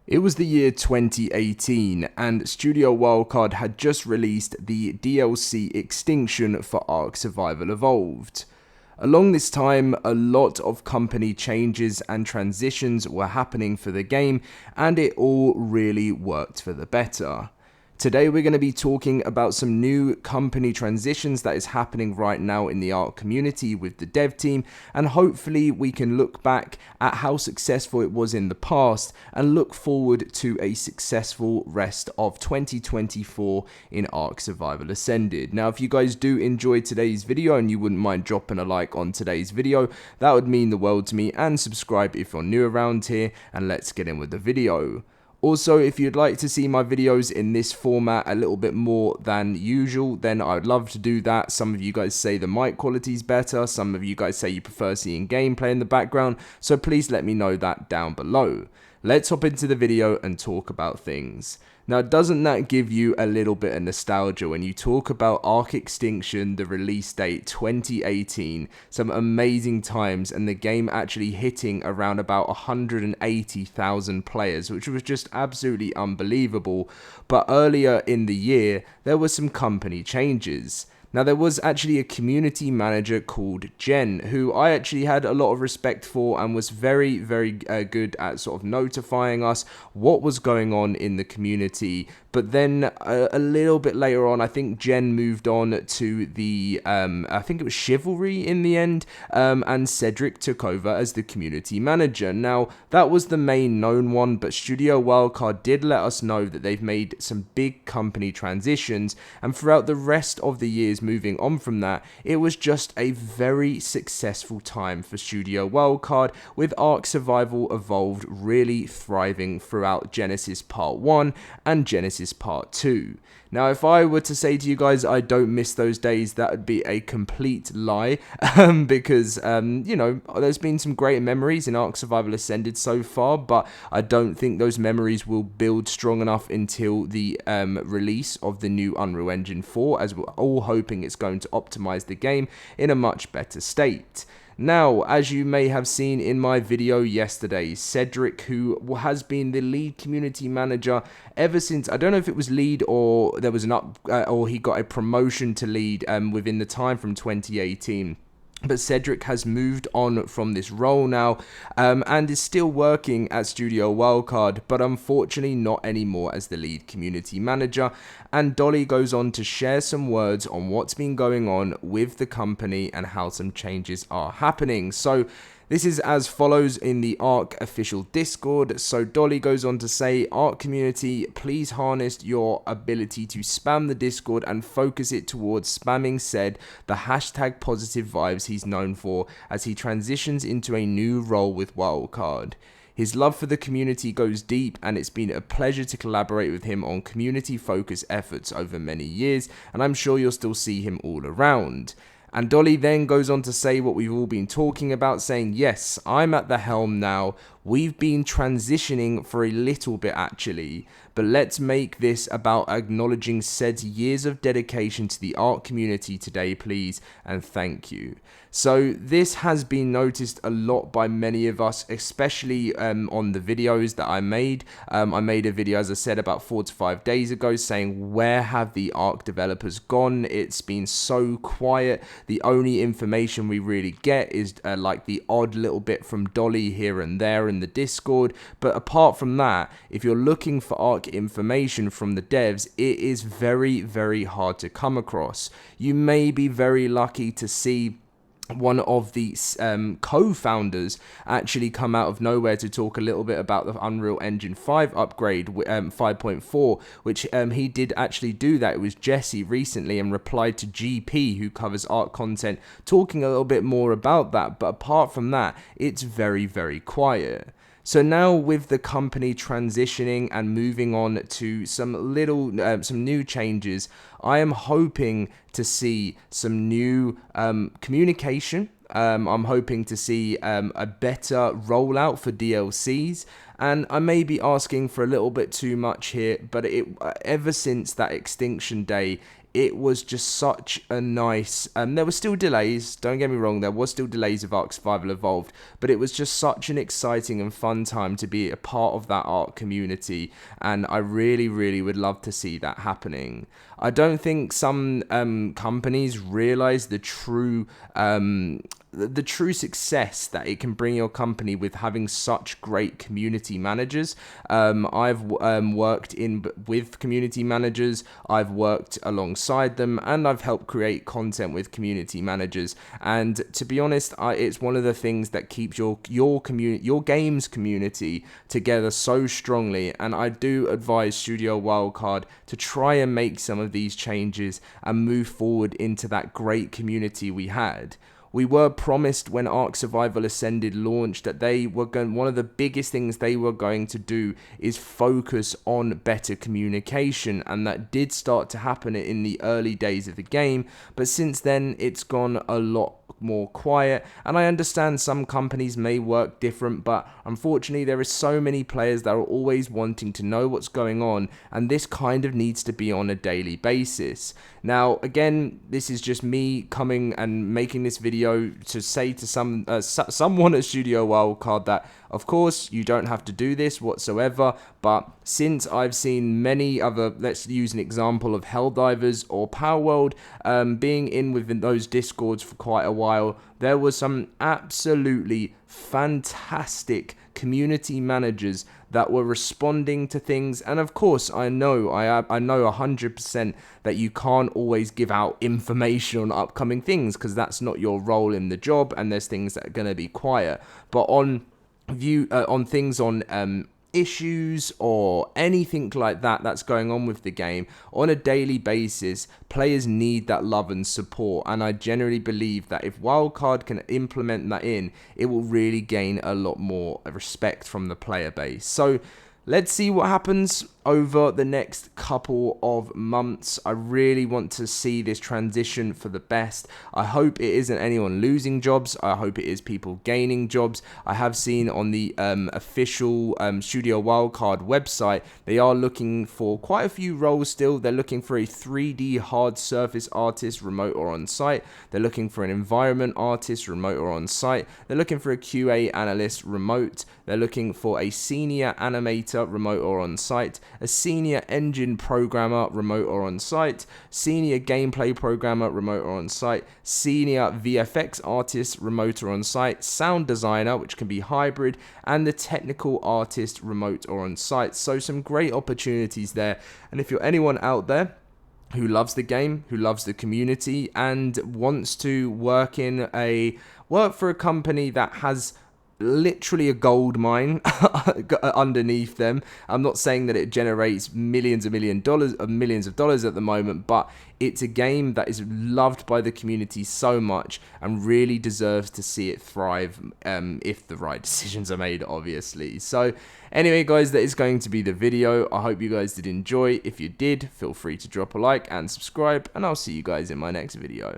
It was the year 2018 and Studio Wildcard had just released the DLC Extinction for ARK Survival Evolved. Along this time, a lot of company changes and transitions were happening for the game, and it all really worked for the better. Today we're going to be talking about some new company transitions that is happening right now in the ARK community with the dev team, and hopefully we can look back at how successful it was in the past and look forward to a successful rest of 2024 in ARK Survival Ascended. Now, if you guys do enjoy today's video and you wouldn't mind dropping a like on today's video, that would mean the world to me, and subscribe if you're new around here, and let's get in with the video. Also, if you'd like to see my videos in this format a little bit more than usual, then I'd love to do that. Some of you guys say the mic quality is better, some of you guys say you prefer seeing gameplay in the background, so please let me know that down below. Let's hop into the video and talk about things. Now, doesn't that give you a little bit of nostalgia when you talk about ARK Extinction, the release date 2018, some amazing times, and the game actually hitting around about 180,000 players, which was just absolutely unbelievable. But earlier in the year, there were some company changes. Now, there was actually a community manager called Jen, who I actually had a lot of respect for and was very good at sort of notifying us what was going on in the community. But then a little bit later on, I think Jen moved on to the, I think it was Chivalry in the end, and Cedric took over as the community manager. Now, that was the main known one, but Studio Wildcard did let us know that they've made some big company transitions, and throughout the rest of the years moving on from that, it was just a very successful time for Studio Wildcard, with ARK Survival Evolved really thriving throughout Genesis Part 1 and Genesis Part 2. Now, if I were to say to you guys I don't miss those days, that would be a complete lie, because, you know, there's been some great memories in ARK Survival Ascended so far, but I don't think those memories will build strong enough until the release of the new Unreal Engine 4, as we're all hoping it's going to optimize the game in a much better state. Now, as you may have seen in my video yesterday, Cedric, who has been the lead community manager ever since, I don't know if it was lead or there was or he got a promotion to lead within the time from 2018. But Cedric has moved on from this role now, and is still working at Studio Wildcard, but unfortunately not anymore as the lead community manager. And Dolly goes on to share some words on what's been going on with the company and how some changes are happening. So this is as follows in the ARK official Discord. So Dolly goes on to say, ARK community, please harness your ability to spam the Discord and focus it towards spamming Ced, the hashtag positive vibes he's known for, as he transitions into a new role with Wildcard. His love for the community goes deep, and it's been a pleasure to collaborate with him on community focused efforts over many years, and I'm sure you'll still see him all around. And Dolly then goes on to say what we've all been talking about, saying, yes, I'm at the helm now. We've been transitioning for a little bit actually, but let's make this about acknowledging Ced's years of dedication to the ARK community today, please, and thank you. So this has been noticed a lot by many of us, especially on the videos that I made. I made a video, as I said, about 4 to 5 days ago saying, where have the ARK developers gone? It's been so quiet. The only information we really get is like the odd little bit from Dolly here and there in the Discord. But apart from that, if you're looking for ARK information from the devs, it is very hard to come across. You may be very lucky to see one of the co-founders actually come out of nowhere to talk a little bit about the Unreal Engine 5 upgrade, 5.4, which he did actually do that. It was Jesse recently, and replied to GP, who covers ARK content, talking a little bit more about that. But apart from that, it's very quiet. So now, with the company transitioning and moving on to some new changes, I am hoping to see some new communication. I'm hoping to see a better rollout for DLCs, and I may be asking for a little bit too much here, but ever since that Extinction Day, it was just such a nice, there were still delays, don't get me wrong, there was still delays of Ark Survival Evolved, but it was just such an exciting and fun time to be a part of that Ark community, and I really would love to see that happening. I don't think some companies realize the true success that it can bring your company with having such great community managers. I've worked with community managers, I've worked alongside them, and I've helped create content with community managers. And to be honest, it's one of the things that keeps your game's community together so strongly. And I do advise Studio Wildcard to try and make some of these changes and move forward into that great community we had. We were promised when Ark Survival Ascended launched that one of the biggest things they were going to do is focus on better communication, and that did start to happen in the early days of the game, but since then it's gone a lot more quiet. And I understand some companies may work different, but unfortunately there is so many players that are always wanting to know what's going on, and this kind of needs to be on a daily basis. Now again, this is just me coming and making this video to say to someone at Studio Wildcard that of course you don't have to do this whatsoever, but since I've seen many other, let's use an example of Helldivers or Power World, being in within those discords for quite a while, there was some absolutely fantastic community managers that were responding to things. And of course, I know 100% that you can't always give out information on upcoming things because that's not your role in the job, and there's things that are going to be quiet. But on things on issues or anything like that that's going on with the game on a daily basis, players need that love and support, and I generally believe that if Wildcard can implement that it will really gain a lot more respect from the player base. So let's see what happens over the next couple of months. I really want to see this transition for the best. I hope it isn't anyone losing jobs. I hope it is people gaining jobs. I have seen on the official Studio Wildcard website, they are looking for quite a few roles still. They're looking for a 3D hard surface artist, remote or on site. They're looking for an environment artist, remote or on site. They're looking for a QA analyst, remote. They're looking for a senior animator, remote or on site. A senior engine programmer, remote or on site, senior gameplay programmer, remote or on site, senior VFX artist, remote or on site, sound designer, which can be hybrid, and the technical artist, remote or on site. So some great opportunities there. And if you're anyone out there who loves the game, who loves the community, and wants to work for a company that has literally a gold mine underneath them. I'm not saying that it generates millions of dollars at the moment, but it's a game that is loved by the community so much and really deserves to see it thrive if the right decisions are made, obviously. So anyway, guys, that is going to be the video. I hope you guys did enjoy. If you did, feel free to drop a like and subscribe, and I'll see you guys in my next video.